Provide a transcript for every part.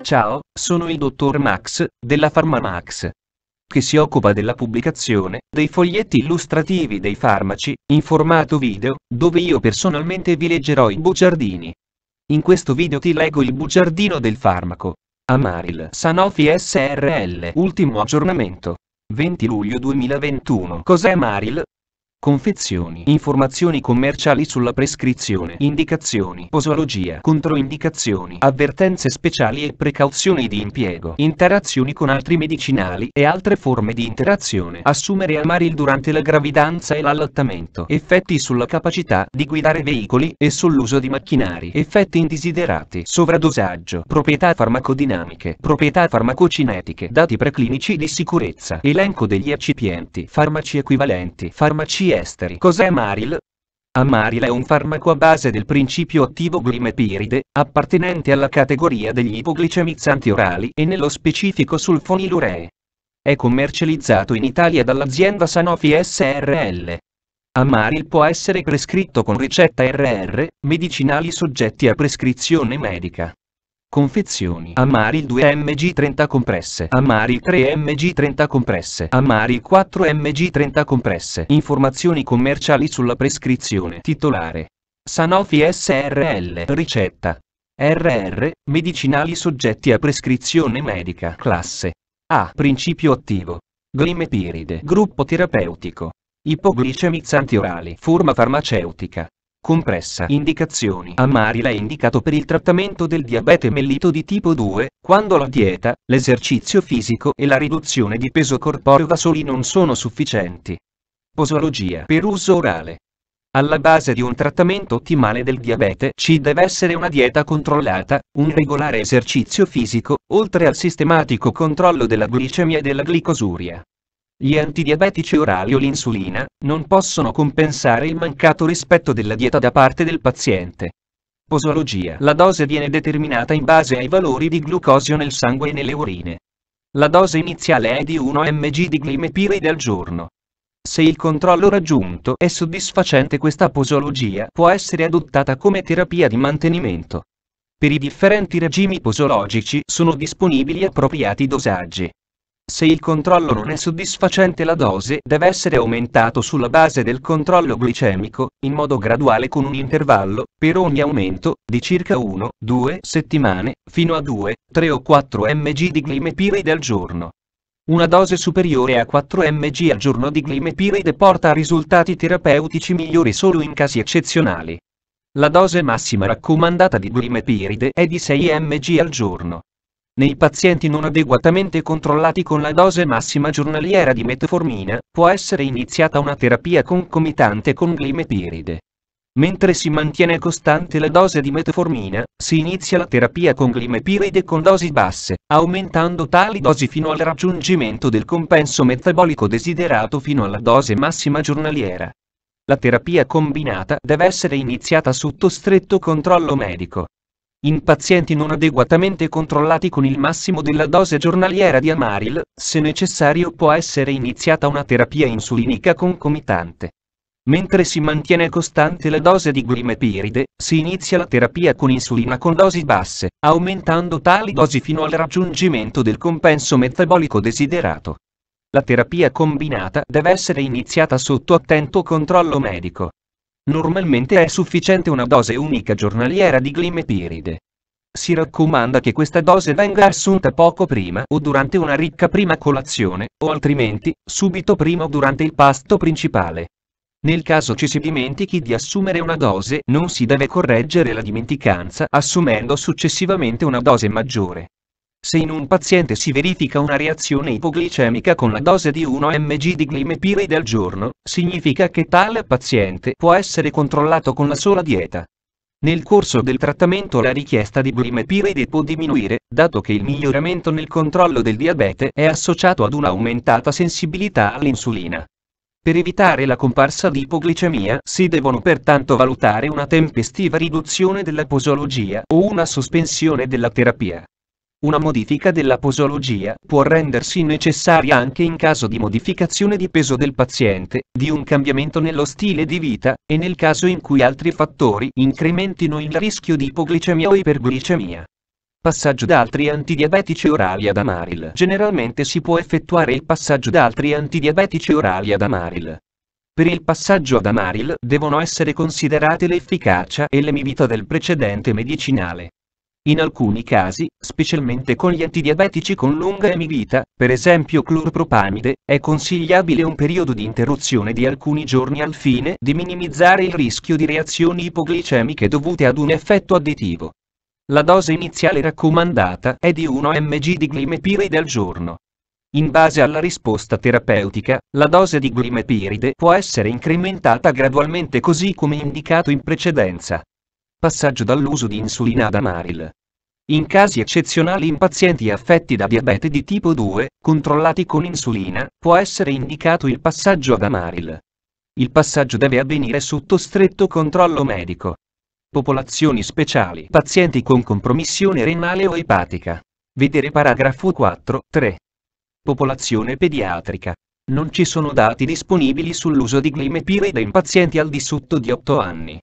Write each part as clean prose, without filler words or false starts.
Ciao, sono il dottor Max, della PharmaMax, che si occupa della pubblicazione dei foglietti illustrativi dei farmaci, in formato video, dove io personalmente vi leggerò i bugiardini. In questo video ti leggo il bugiardino del farmaco Amaril Sanofi SRL. Ultimo aggiornamento. 20 luglio 2021. Cos'è Amaril? Confezioni, informazioni commerciali sulla prescrizione, indicazioni, posologia, controindicazioni, avvertenze speciali e precauzioni di impiego, interazioni con altri medicinali e altre forme di interazione. Assumere Amaril durante la gravidanza e l'allattamento. Effetti sulla capacità di guidare veicoli e sull'uso di macchinari. Effetti indesiderati. Sovradosaggio. Proprietà farmacodinamiche. Proprietà farmacocinetiche. Dati preclinici di sicurezza. Elenco degli eccipienti. Farmaci equivalenti. Farmaci esteri. Cos'è Amaril? Amaril è un farmaco a base del principio attivo glimepiride, appartenente alla categoria degli ipoglicemizzanti orali e nello specifico sulfoniluree. È commercializzato in Italia dall'azienda Sanofi SRL. Amaril può essere prescritto con ricetta RR, medicinali soggetti a prescrizione medica. Confezioni: Amaril 2 mg 30 compresse, Amaril 3 mg 30 compresse, Amaril 4 mg 30 compresse. Informazioni commerciali sulla prescrizione. Titolare: Sanofi SRL. Ricetta: RR, medicinali soggetti a prescrizione medica. Classe A. Principio attivo: glimepiride. Gruppo terapeutico: ipoglicemizzanti orali. Forma farmaceutica: compressa. Indicazioni: Amaril è indicato per il trattamento del diabete mellito di tipo 2, quando la dieta, l'esercizio fisico e la riduzione di peso corporeo da soli non sono sufficienti. Posologia: per uso orale. Alla base di un trattamento ottimale del diabete ci deve essere una dieta controllata, un regolare esercizio fisico, oltre al sistematico controllo della glicemia e della glicosuria. Gli antidiabetici orali o l'insulina non possono compensare il mancato rispetto della dieta da parte del paziente. Posologia: la dose viene determinata in base ai valori di glucosio nel sangue e nelle urine. La dose iniziale è di 1 mg di glimepiride al giorno. Se il controllo raggiunto è soddisfacente, questa posologia può essere adottata come terapia di mantenimento. Per i differenti regimi posologici sono disponibili appropriati dosaggi. Se il controllo non è soddisfacente, la dose deve essere aumentato sulla base del controllo glicemico, in modo graduale con un intervallo, per ogni aumento, di circa 1-2 settimane, fino a 2, 3 o 4 mg di glimepiride al giorno. Una dose superiore a 4 mg al giorno di glimepiride porta a risultati terapeutici migliori solo in casi eccezionali. La dose massima raccomandata di glimepiride è di 6 mg al giorno. Nei pazienti non adeguatamente controllati con la dose massima giornaliera di metformina, può essere iniziata una terapia concomitante con glimepiride. Mentre si mantiene costante la dose di metformina, si inizia la terapia con glimepiride con dosi basse, aumentando tali dosi fino al raggiungimento del compenso metabolico desiderato fino alla dose massima giornaliera. La terapia combinata deve essere iniziata sotto stretto controllo medico. In pazienti non adeguatamente controllati con il massimo della dose giornaliera di Amaril, se necessario può essere iniziata una terapia insulinica concomitante. Mentre si mantiene costante la dose di glimepiride, si inizia la terapia con insulina con dosi basse, aumentando tali dosi fino al raggiungimento del compenso metabolico desiderato. La terapia combinata deve essere iniziata sotto attento controllo medico. Normalmente è sufficiente una dose unica giornaliera di glimepiride. Si raccomanda che questa dose venga assunta poco prima o durante una ricca prima colazione, o altrimenti, subito prima o durante il pasto principale. Nel caso ci si dimentichi di assumere una dose, non si deve correggere la dimenticanza assumendo successivamente una dose maggiore. Se in un paziente si verifica una reazione ipoglicemica con la dose di 1 mg di glimepiride al giorno, significa che tale paziente può essere controllato con la sola dieta. Nel corso del trattamento la richiesta di glimepiride può diminuire, dato che il miglioramento nel controllo del diabete è associato ad un'aumentata sensibilità all'insulina. Per evitare la comparsa di ipoglicemia si devono pertanto valutare una tempestiva riduzione della posologia o una sospensione della terapia. Una modifica della posologia può rendersi necessaria anche in caso di modificazione di peso del paziente, di un cambiamento nello stile di vita, e nel caso in cui altri fattori incrementino il rischio di ipoglicemia o iperglicemia. Passaggio da altri antidiabetici orali ad Amaril. Generalmente si può effettuare il passaggio da altri antidiabetici orali ad Amaril. Per il passaggio ad Amaril devono essere considerate l'efficacia e l'emivita del precedente medicinale. In alcuni casi, specialmente con gli antidiabetici con lunga emivita, per esempio clorpropamide, è consigliabile un periodo di interruzione di alcuni giorni al fine di minimizzare il rischio di reazioni ipoglicemiche dovute ad un effetto additivo. La dose iniziale raccomandata è di 1 mg di glimepiride al giorno. In base alla risposta terapeutica, la dose di glimepiride può essere incrementata gradualmente così come indicato in precedenza. Passaggio dall'uso di insulina ad Amaril. In casi eccezionali in pazienti affetti da diabete di tipo 2, controllati con insulina, può essere indicato il passaggio ad Amaril. Il passaggio deve avvenire sotto stretto controllo medico. Popolazioni speciali. Pazienti con compromissione renale o epatica. Vedere paragrafo 4.3. Popolazione pediatrica. Non ci sono dati disponibili sull'uso di glimepiride in pazienti al di sotto di 8 anni.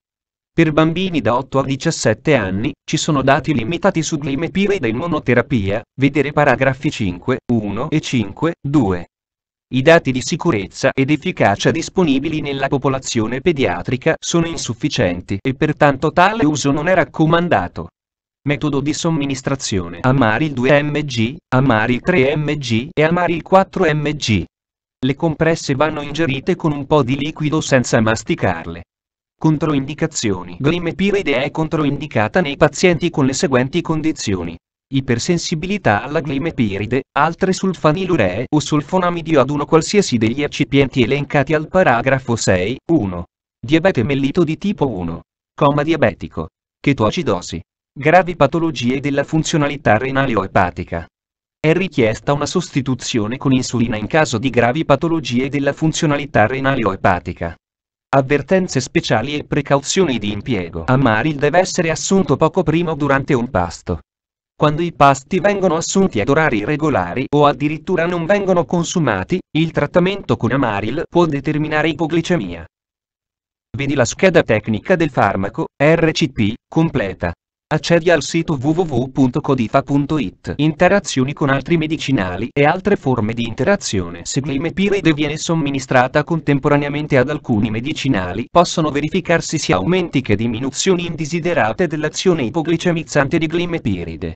Per bambini da 8 a 17 anni, ci sono dati limitati su glimepiride in monoterapia, vedere paragrafi 5.1 e 5.2. I dati di sicurezza ed efficacia disponibili nella popolazione pediatrica sono insufficienti e pertanto tale uso non è raccomandato. Metodo di somministrazione: Amaril 2 mg, Amaril 3 mg e Amaril 4 mg. Le compresse vanno ingerite con un po' di liquido senza masticarle. Controindicazioni: glimepiride è controindicata nei pazienti con le seguenti condizioni: ipersensibilità alla glimepiride, altre sulfaniluree o sulfonamidio ad uno qualsiasi degli eccipienti elencati al paragrafo 6.1. Diabete mellito di tipo 1. Coma diabetico. Chetoacidosi. Gravi patologie della funzionalità renale o epatica. È richiesta una sostituzione con insulina in caso di gravi patologie della funzionalità renale o epatica. Avvertenze speciali e precauzioni di impiego. Amaril deve essere assunto poco prima o durante un pasto. Quando i pasti vengono assunti ad orari regolari o addirittura non vengono consumati, il trattamento con Amaril può determinare ipoglicemia. Vedi la scheda tecnica del farmaco, RCP, completa. Accedi al sito www.codifa.it. Interazioni con altri medicinali e altre forme di interazione. Se glimepiride viene somministrata contemporaneamente ad alcuni medicinali, possono verificarsi sia aumenti che diminuzioni indesiderate dell'azione ipoglicemizzante di glimepiride.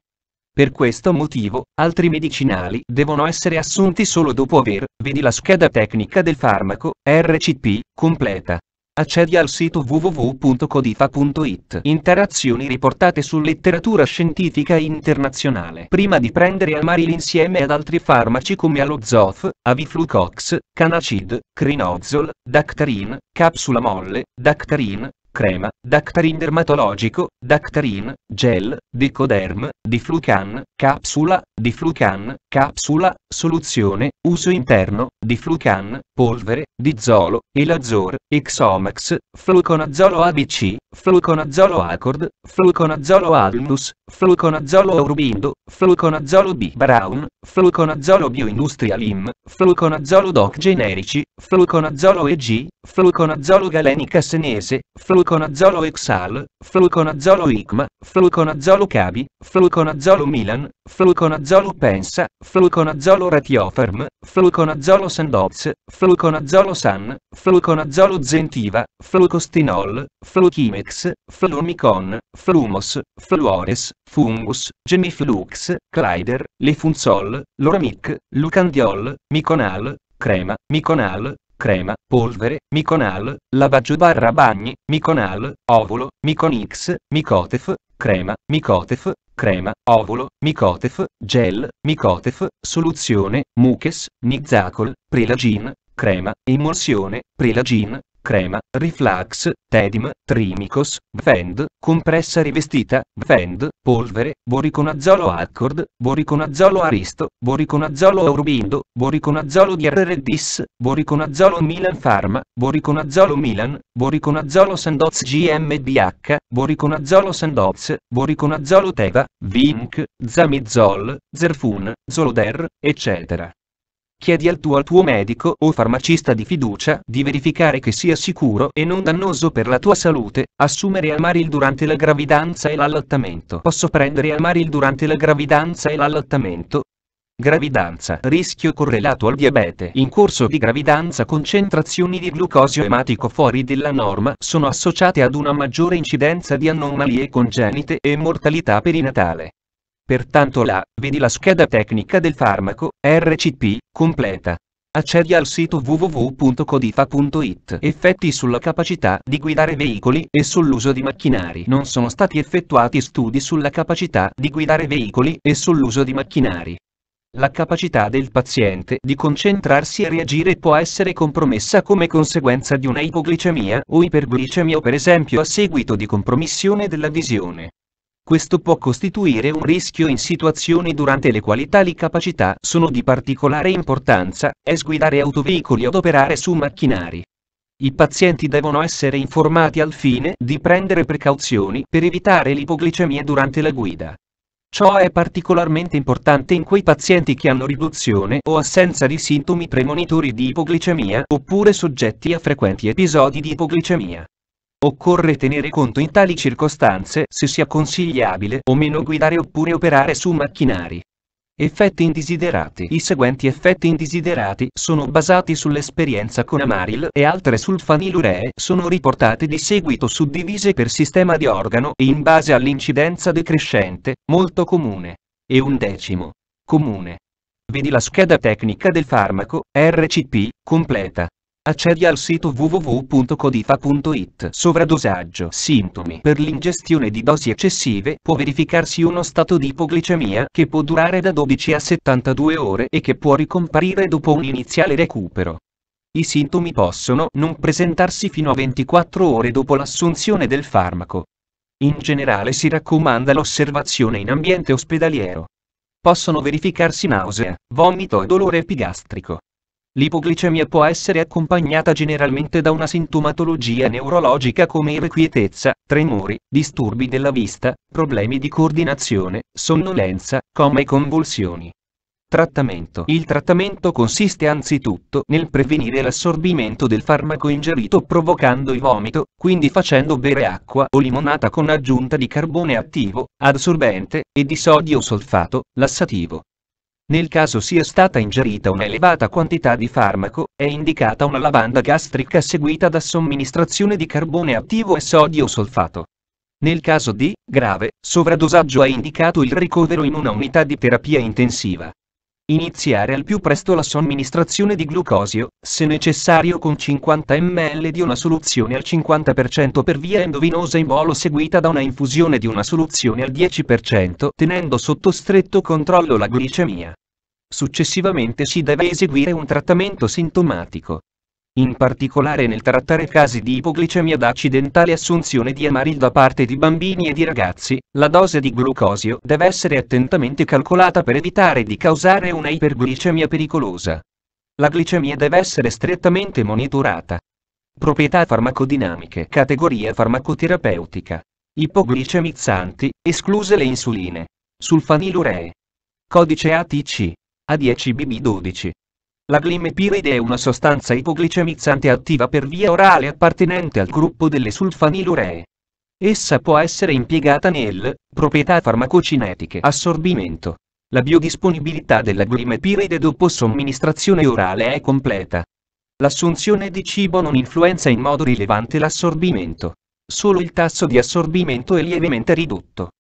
Per questo motivo, altri medicinali devono essere assunti solo dopo aver, vedi la scheda tecnica del farmaco, RCP, completa. Accedi al sito www.codifa.it. Interazioni riportate su letteratura scientifica internazionale. Prima di prendere Amaril insieme ad altri farmaci come Alozof, Aviflucox, Canacid, Crinozol, Dactarin, capsula molle, Dactarin, crema, Dactarin dermatologico, Dactarin, gel, Decoderm, Diflucan, capsula, soluzione, uso interno, Diflucan, polvere, Dizolo, Elazor, Exomax, Fluconazolo ABC, Fluconazolo Accord, Fluconazolo Almus, Fluconazolo Aurobindo, Fluconazolo B. Brown, Fluconazolo Bioindustrial IM, Fluconazolo Doc generici, Fluconazolo EG, Fluconazolo Galenica senese, Fluconazolo Exal, Fluconazolo ICMA, Fluconazolo Cabi, Fluconazolo Milan, Fluconazolo Pensa, Fluconazolo Ratiofarm, Fluconazolo Sandoz, Fluconazolo San, Fluconazolo Zentiva, Flucostinol, Fluchimex, Flumicon, Flumos, Fluores, Fungus, Gemiflux, Clyder, Lefunzol, Loramic, Lucandiol, Miconal, crema, Miconal, crema, polvere, Miconal, lavaggio barra bagni, Miconal, ovulo, Miconix, Micotef, crema, Micotef, crema, ovulo, Micotef, gel, Micotef, soluzione, Muques, Nixacol, Prelagin, crema, emulsione, Prelagin, crema, Riflax, Tedim, Trimicos, Vend, compressa rivestita, Vend, polvere, Boriconazolo Accord, Boriconazolo Aristo, Boriconazolo Aurobindo, Boriconazolo DRRDIS, Boriconazolo Milan Pharma, Boriconazolo Milan, Boriconazolo Sandoz GmbH, Boriconazolo Sandoz, Boriconazolo Teva, Vinc, Zamizol, Zerfun, Zoloder, eccetera. Chiedi al tuo medico o farmacista di fiducia di verificare che sia sicuro e non dannoso per la tua salute assumere Amaril durante la gravidanza e l'allattamento. Posso prendere Amaril durante la gravidanza e l'allattamento? Gravidanza. Rischio correlato al diabete. In corso di gravidanza concentrazioni di glucosio ematico fuori della norma sono associate ad una maggiore incidenza di anomalie congenite e mortalità perinatale. Pertanto vedi la scheda tecnica del farmaco, RCP, completa. Accedi al sito www.codifa.it. Effetti sulla capacità di guidare veicoli e sull'uso di macchinari. Non sono stati effettuati studi sulla capacità di guidare veicoli e sull'uso di macchinari. La capacità del paziente di concentrarsi e reagire può essere compromessa come conseguenza di una ipoglicemia o iperglicemia o per esempio a seguito di compromissione della visione. Questo può costituire un rischio in situazioni durante le quali tali capacità sono di particolare importanza, guidare autoveicoli o operare su macchinari. I pazienti devono essere informati al fine di prendere precauzioni per evitare l'ipoglicemia durante la guida. Ciò è particolarmente importante in quei pazienti che hanno riduzione o assenza di sintomi premonitori di ipoglicemia oppure soggetti a frequenti episodi di ipoglicemia. Occorre tenere conto in tali circostanze se sia consigliabile o meno guidare oppure operare su macchinari. Effetti indesiderati. I seguenti effetti indesiderati sono basati sull'esperienza con Amaril e altre sulfaniluree sono riportate di seguito suddivise per sistema di organo e in base all'incidenza decrescente, molto comune, e 1/10, comune. Vedi la scheda tecnica del farmaco, RCP, completa. Accedi al sito www.codifa.it. Sovradosaggio. Sintomi. Per l'ingestione di dosi eccessive può verificarsi uno stato di ipoglicemia che può durare da 12 a 72 ore e che può ricomparire dopo un iniziale recupero. I sintomi possono non presentarsi fino a 24 ore dopo l'assunzione del farmaco. In generale si raccomanda l'osservazione in ambiente ospedaliero. Possono verificarsi nausea, vomito e dolore epigastrico. L'ipoglicemia può essere accompagnata generalmente da una sintomatologia neurologica come irrequietezza, tremori, disturbi della vista, problemi di coordinazione, sonnolenza, coma e convulsioni. Trattamento. Il trattamento consiste anzitutto nel prevenire l'assorbimento del farmaco ingerito provocando il vomito, quindi facendo bere acqua o limonata con aggiunta di carbone attivo, adsorbente, e di sodio solfato, lassativo. Nel caso sia stata ingerita una elevata quantità di farmaco, è indicata una lavanda gastrica seguita da somministrazione di carbone attivo e sodio solfato. Nel caso di grave sovradosaggio è indicato il ricovero in una unità di terapia intensiva. Iniziare al più presto la somministrazione di glucosio, se necessario con 50 ml di una soluzione al 50% per via endovenosa in bolo seguita da una infusione di una soluzione al 10%, tenendo sotto stretto controllo la glicemia. Successivamente si deve eseguire un trattamento sintomatico. In particolare nel trattare casi di ipoglicemia da accidentale assunzione di Amaril da parte di bambini e di ragazzi, la dose di glucosio deve essere attentamente calcolata per evitare di causare una iperglicemia pericolosa. La glicemia deve essere strettamente monitorata. Proprietà farmacodinamiche. Categoria farmacoterapeutica. Ipoglicemizzanti, escluse le insuline. Sulfaniluree. Codice ATC. A10BB12. La glimepiride è una sostanza ipoglicemizzante attiva per via orale appartenente al gruppo delle sulfaniluree. Essa può essere impiegata nel proprietà farmacocinetiche assorbimento. La biodisponibilità della glimepiride dopo somministrazione orale è completa. L'assunzione di cibo non influenza in modo rilevante l'assorbimento. Solo il tasso di assorbimento è lievemente ridotto.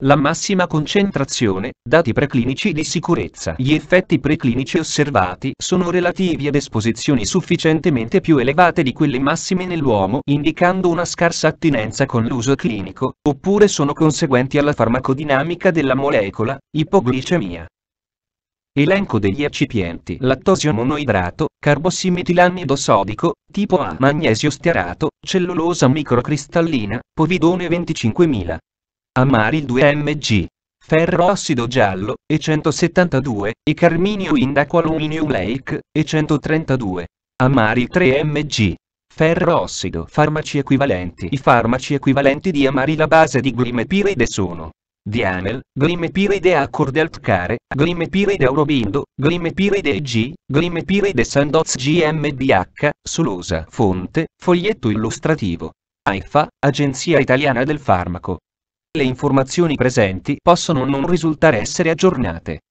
La massima concentrazione, dati preclinici di sicurezza. Gli effetti preclinici osservati sono relativi ad esposizioni sufficientemente più elevate di quelle massime nell'uomo, indicando una scarsa attinenza con l'uso clinico, oppure sono conseguenti alla farmacodinamica della molecola, ipoglicemia. Elenco degli eccipienti. Lattosio monoidrato, carbossimetilamido sodico, tipo A, magnesio stearato, cellulosa microcristallina, povidone 25.000. Amaril 2 mg, ferro ossido giallo, E172, e carminio indaco aluminium lake, E132. Amaril 3 mg, ferro ossido. Farmaci equivalenti. I farmaci equivalenti di Amaril a base di glimepiride sono Diamel, Glimepiride Accord Healthcare, Glimepiride Aurobindo, Glimepiride G, Glimepiride Sandoz GmbH, Solosa. Fonte, foglietto illustrativo. AIFA, Agenzia Italiana del Farmaco. Le informazioni presenti possono non risultare essere aggiornate.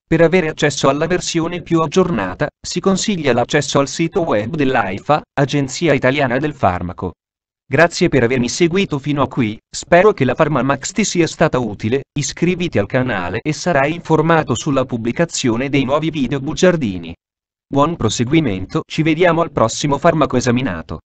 Per avere accesso alla versione più aggiornata, si consiglia l'accesso al sito web dell'AIFA, Agenzia Italiana del Farmaco. Grazie per avermi seguito fino a qui, spero che la PharmaMax ti sia stata utile, iscriviti al canale e sarai informato sulla pubblicazione dei nuovi video bugiardini. Buon proseguimento, ci vediamo al prossimo farmaco esaminato.